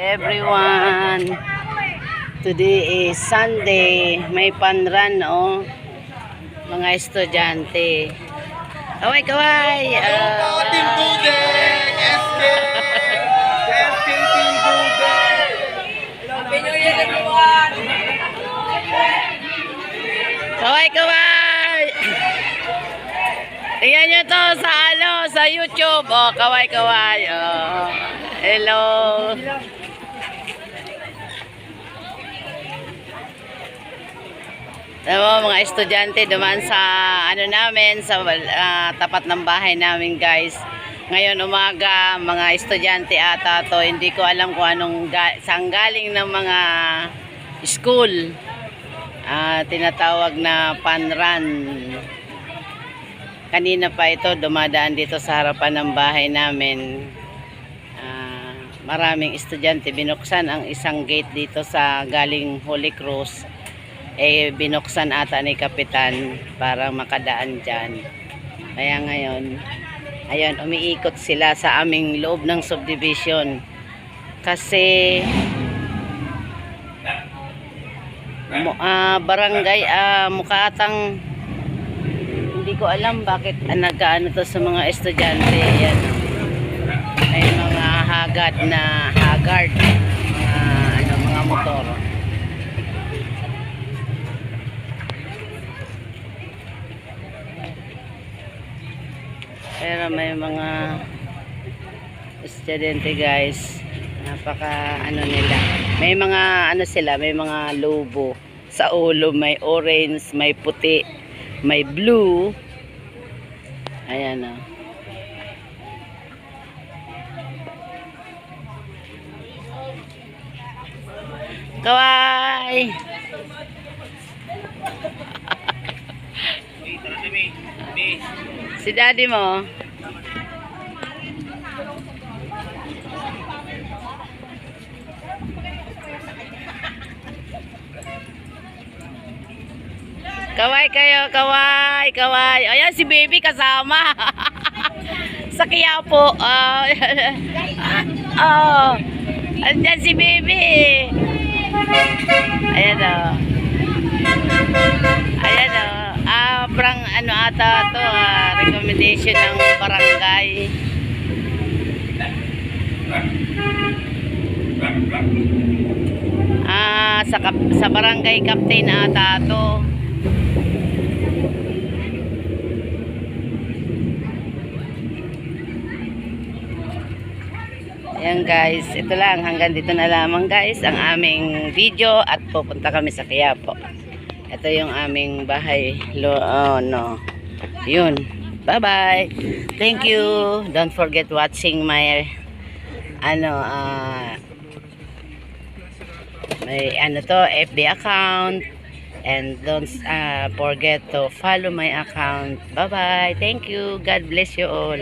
everyone. Today is Sunday. May panran, oh. Mga estudyante. Kaway, kaway. Team Dudek! SK! SK Team Dudek! Happy New Year, everyone! Kaway, kaway. Tingnan nyo to sa YouTube. Oh, kaway, kaway. Oh. Hello. Mga estudyante dumaan sa namin sa tapat ng bahay namin, guys. Ngayon umaga, mga estudyante ata to, hindi ko alam kung saan galing ng mga school. Tinatawag na panran. Kanina pa ito dumadaan dito sa harapan ng bahay namin. Maraming estudyante, binuksan ang isang gate dito sa galing Holy Cross. Binuksan ata ni Kapitan para makadaan dyan. Kaya ngayon, ayun, umiikot sila sa aming loob ng subdivision. Kasi barangay, mukhatang hindi ko alam bakit nag-ano to sa mga estudyante. Yan, may mga haggard, mga motor. Pero may mga estudyante, guys, napaka nila. May mga sila, may mga lobo sa ulo, may orange, may puti, may blue. Ayan, oh. Kaway! Si daddy mo. Kaway kayo, kaway, kaway. Ayan si baby kasama. Sa Quiapo. Andyan si baby. Ayan, oh. Ayan, oh. Parang ata to, recommendation ng barangay. Sa barangay captain ata to. Ayan, guys, ito lang, hanggang dito na lamang, guys, ang aming video at pupunta kami sa Quiapo. Ito yung aming bahay. Yun. Bye-bye. Thank you. Don't forget watching my FB account, and don't forget to follow my account. Bye-bye. Thank you. God bless you all.